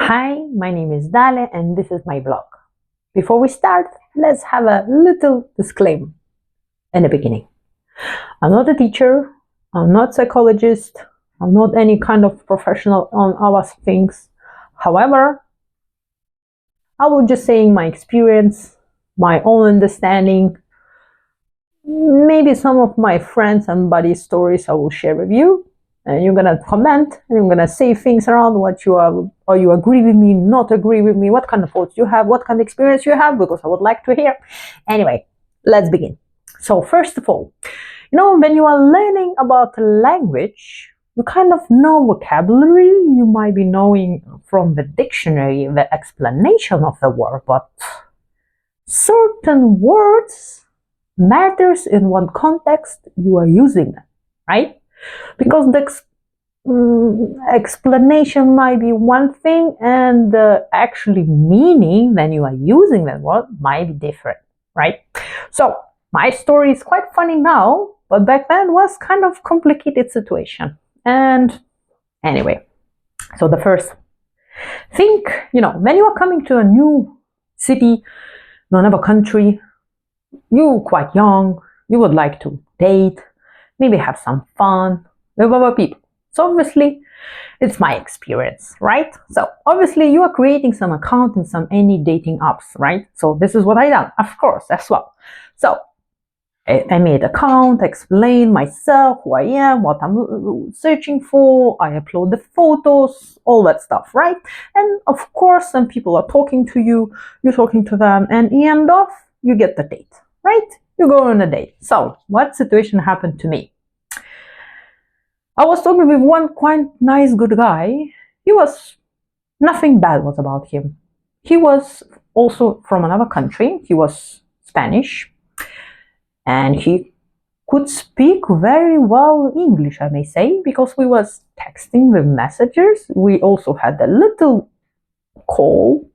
Hi, my name is Dalia and this is my blog. Before we start, let's have a little disclaimer in the beginning. I'm not a teacher, I'm not a psychologist, I'm not any kind of professional on our things. However, I will just saying my experience, my own understanding, maybe some of my friends and buddies' stories I will share with you. And you're gonna comment and you're gonna say things around what you are, or you agree with me, not agree with me, what kind of thoughts you have, what kind of experience you have, because I would like to hear. Anyway, let's begin. So first of all, when you are learning about a language, you kind of know vocabulary, you might be knowing from the dictionary the explanation of the word, but certain words matters in what context you are using them, right? Because the explanation might be one thing and the actually meaning when you are using that word might be different, right? So my story is quite funny now, but back then was kind of complicated situation. And anyway, so the first thing, when you are coming to a new city, another country, you're quite young, you would like to date, maybe have some fun with other people. So obviously, it's my experience, right? So obviously, you are creating some account in some any dating apps, right? So this is what I done, of course, as well. So I made account, explain myself, who I am, what I'm searching for. I upload the photos, all that stuff, right? And of course, some people are talking to you, you're talking to them, and end off, you get the date, right? You go on a date. So what situation happened to me? I was talking with one quite nice, good guy. Nothing bad was about him. He was also from another country. He was Spanish. And he could speak very well English, I may say, because we was texting with messages. We also had a little call.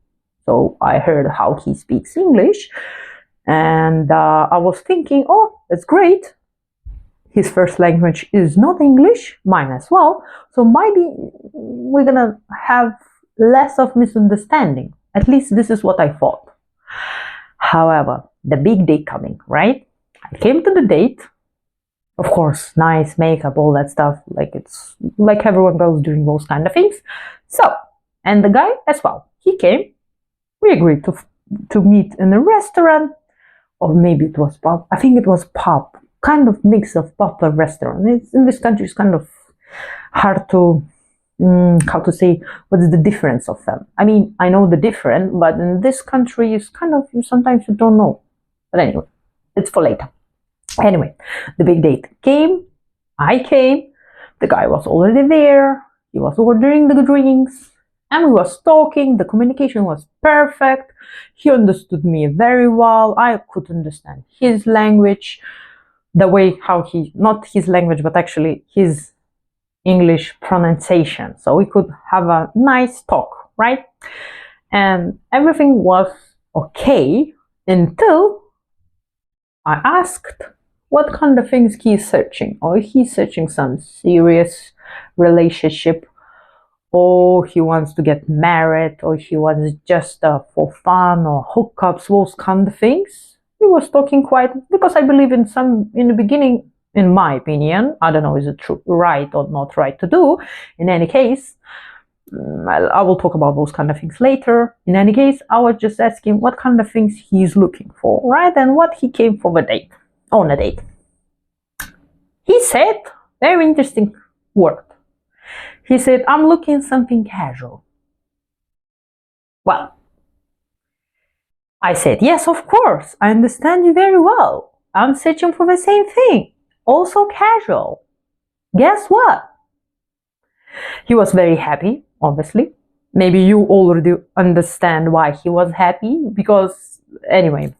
So I heard how he speaks English. And I was thinking, oh, that's great. His first language is not English, mine as well. So maybe we're gonna have less of misunderstanding. At least this is what I thought. However, the big day coming, right? I came to the date. Of course, nice makeup, all that stuff. It's like everyone goes doing those kind of things. So, and the guy as well. He came. We agreed to meet in a restaurant. Or maybe it was pub. I think it was pub. Kind of mix of pub and restaurant. In this country, it's kind of hard to, how to say, what is the difference of them. I mean, I know the difference, but in this country, it's kind of, sometimes you don't know. But anyway, it's for later. Anyway, the big date came. I came. The guy was already there. He was ordering the drinks. And we was talking, the communication was perfect. He understood me very well. I could understand his language, the way how not his language, but actually his English pronunciation. So we could have a nice talk, right? And everything was okay until I asked what kind of things he's searching. Or he's searching some serious relationship, or he wants to get married, or he wants just for fun or hookups, those kind of things. He was talking quite, because I believe in the beginning, in my opinion, I don't know, is it true, right or not right to do. In any case, I will talk about those kind of things later. In any case, I was just asking what kind of things he's looking for, right? And what he came for on a date. He said, very interesting word. He said, I'm looking something casual. Well, I said, yes, of course. I understand you very well. I'm searching for the same thing. Also casual. Guess what? He was very happy, obviously. Maybe you already understand why he was happy. Because, anyway,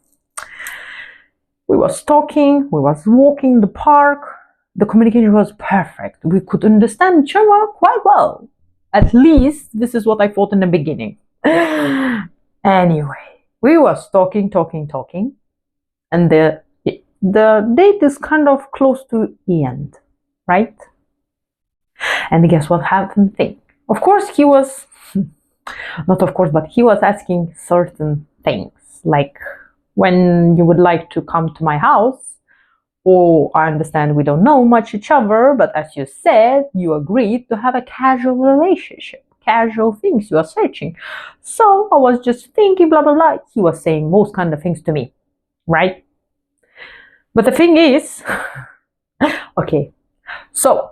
we was talking, we was walking the park. The communication was perfect. We could understand each other quite well. At least this is what I thought in the beginning. Anyway, we was talking, and the date is kind of close to the end, right? And guess what happened? Of course, he was Not of course, but he was asking certain things, like when you would like to come to my house. Or I understand we don't know much each other, but as you said, you agreed to have a casual relationship, casual things you are searching. So I was just thinking, blah, blah, blah. He was saying most kind of things to me, right? But the thing is, okay, so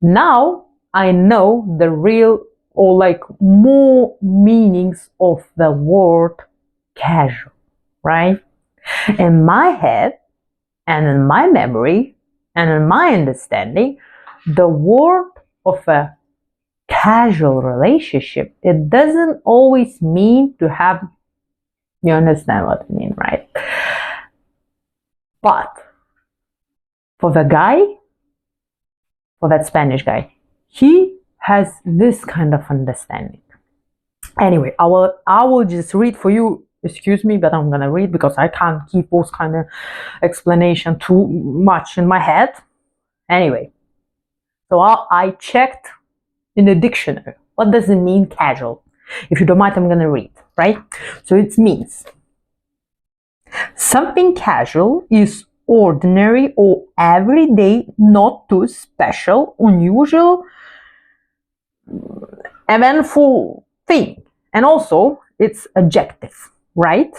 now I know the real or like more meanings of the word casual, right? In my head, and in my memory, and in my understanding, the word of a casual relationship, it doesn't always mean to have, you understand what I mean, right? But for the guy, for that Spanish guy, he has this kind of understanding. Anyway, I will just read for you. Excuse me, but I'm gonna read because I can't keep those kind of explanation too much in my head. Anyway, so I checked in the dictionary. What does it mean, casual? If you don't mind, I'm gonna read, right? So it means something casual is ordinary or everyday, not too special, unusual, eventful thing. And also, it's adjective, right?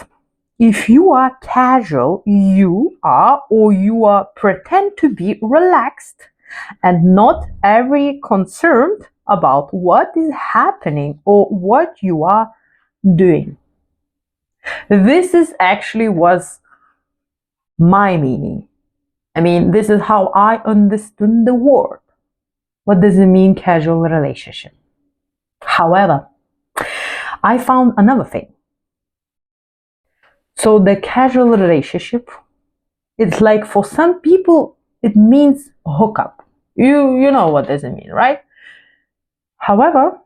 If you are casual, you are pretend to be relaxed and not very concerned about what is happening or what you are doing. This is actually was my meaning. I mean, this is how I understood the word. What does it mean, casual relationship? However, I found another thing. So the casual relationship, it's like for some people, it means hookup. You know what does it mean, right? However,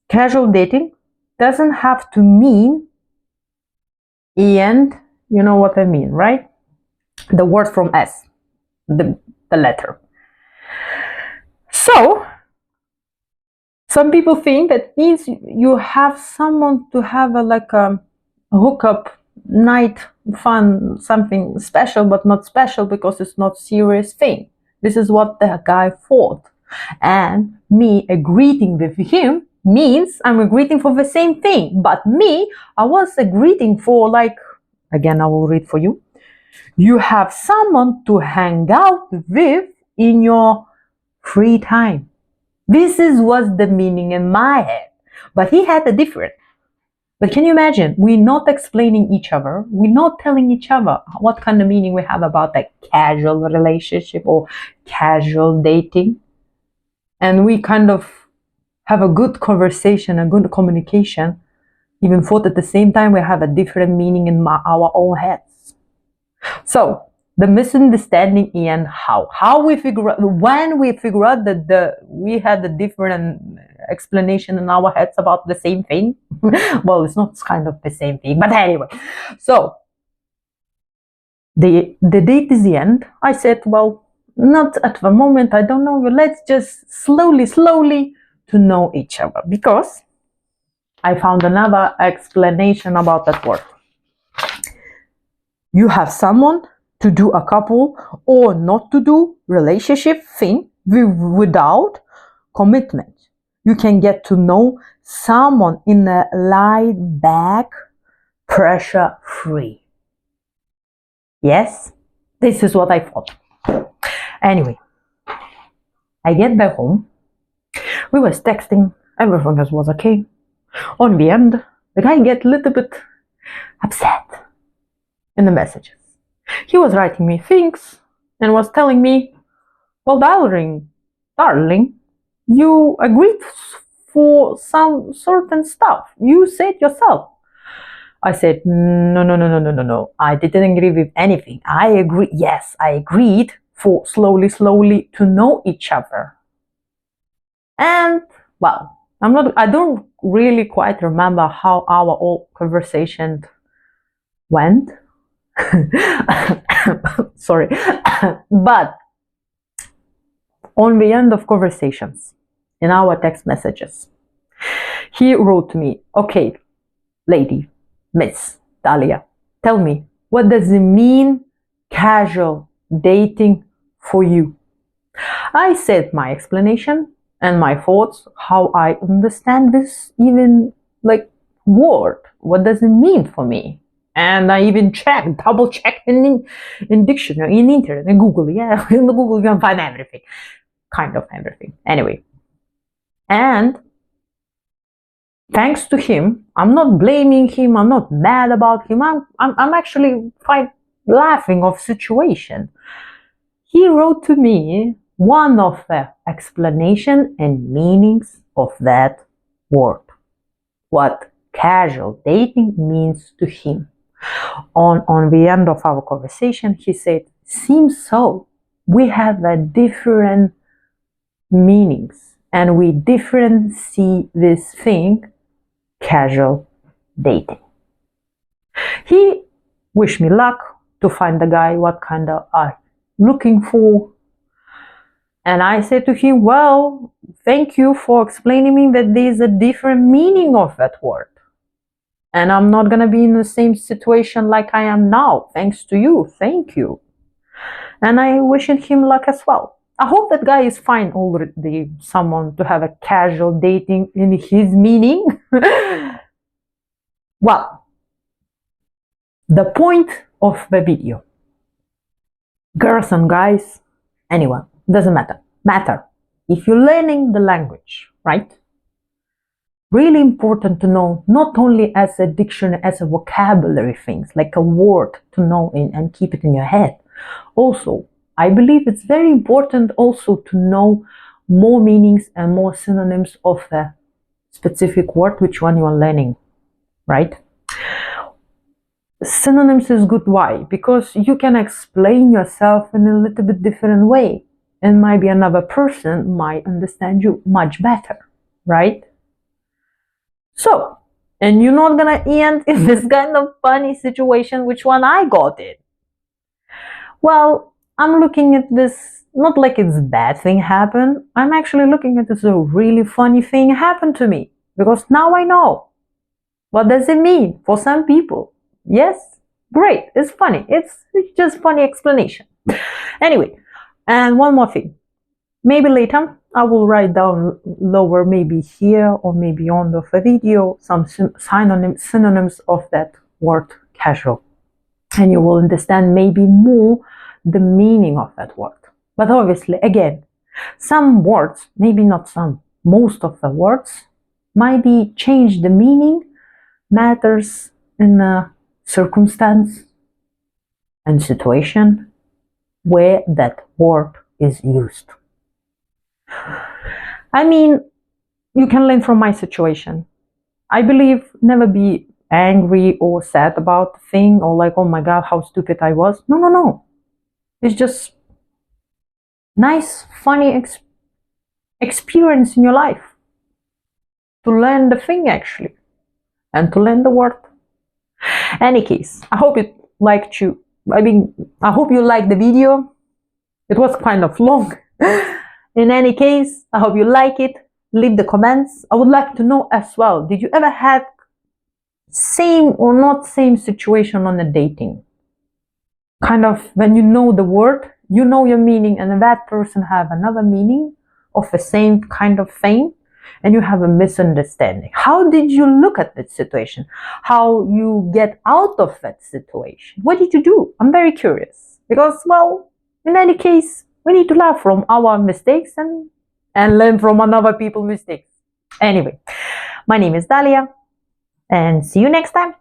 casual dating doesn't have to mean and you know what I mean, right? The word from S, the letter. So some people think that means you have someone to have a hookup night fun, something special, but not special because it's not serious thing. This is what the guy thought. And me agreeing with him means I'm agreeing for the same thing. But me, I was agreeing for like, again, I will read for you. You have someone to hang out with in your free time. This was the meaning in my head. But he had a different. But can you imagine? We're not explaining each other. We're not telling each other what kind of meaning we have about a casual relationship or casual dating. And we kind of have a good conversation, a good communication, even thought at the same time we have a different meaning in our own heads. So the misunderstanding and how we figure out, when we figure out that we had a different explanation in our heads about the same thing. Well, it's not kind of the same thing, but anyway. So the date is the end. I said, well, not at the moment, I don't know, let's just slowly to know each other, because I found another explanation about that word. You have someone to do a couple or not to do relationship thing without commitment. You can get to know someone in a laid back, pressure free. Yes, this is what I thought. Anyway, I get back home. We was texting, everything was okay. On the end, the guy get a little bit upset in the messages. He was writing me things and was telling me, well, darling, you agreed for some certain stuff. You said yourself. I said, no. I didn't agree with anything. I agreed for slowly to know each other. And, well, I don't really quite remember how our whole conversation went. Sorry. But on the end of conversations, in our text messages, He wrote to me, okay, lady, Miss Dalia, tell me, what does it mean casual dating for you? I said my explanation and my thoughts, how I understand this even like word. What does it mean for me? And I even checked, double checked in dictionary, in internet, in Google. Yeah, in Google you can find everything, kind of everything. Anyway, and thanks to him, I'm not blaming him. I'm not mad about him. I'm actually quite laughing of situation. He wrote to me one of the explanation and meanings of that word. What casual dating means to him. On the end of our conversation, he said, seems so. We have a different meanings and we different see this thing, casual dating. He wished me luck to find the guy what kind of are looking for. And I said to him, well, thank you for explaining me that there's a different meaning of that word. And I'm not going to be in the same situation like I am now. Thanks to you. Thank you. And I wishing him luck as well. I hope that guy is fine already, someone to have a casual dating in his meaning. Well, the point of the video. Girls and guys, anyone, doesn't matter. If you're learning the language, right? Really important to know, not only as a dictionary, as a vocabulary things, like a word to know and keep it in your head. Also, I believe it's very important also to know more meanings and more synonyms of the specific word, which one you are learning, right? Synonyms is good. Why? Because you can explain yourself in a little bit different way, and maybe another person might understand you much better, right? So, and you're not gonna end in this kind of funny situation, which one I got in. Well, I'm looking at this not like it's a bad thing happened. I'm actually looking at this as a really funny thing happened to me, because now I know. What does it mean for some people? Yes, great, it's funny. It's just funny explanation. Anyway, and one more thing. Maybe later I will write down lower, maybe here or maybe on the video, some synonyms of that word casual. And you will understand maybe more the meaning of that word. But obviously, again, some words, maybe not some, most of the words might be change the meaning, matters in a circumstance and situation where that word is used. I mean, you can learn from my situation. I believe never be angry or sad about the thing or like, oh my God, how stupid I was. No. It's just nice, funny experience in your life to learn the thing actually and to learn the word. Any case, I hope it liked you. I hope you liked the video. It was kind of long. In any case, I hope you like it. Leave the comments. I would like to know as well, did you ever have same or not same situation on a dating? Kind of when you know the word, you know your meaning, and that person have another meaning of the same kind of thing, and you have a misunderstanding. How did you look at that situation? How you get out of that situation? What did you do? I'm very curious because, well, in any case, we need to learn from our mistakes and learn from other people's mistakes. Anyway, my name is Dalia, and see you next time.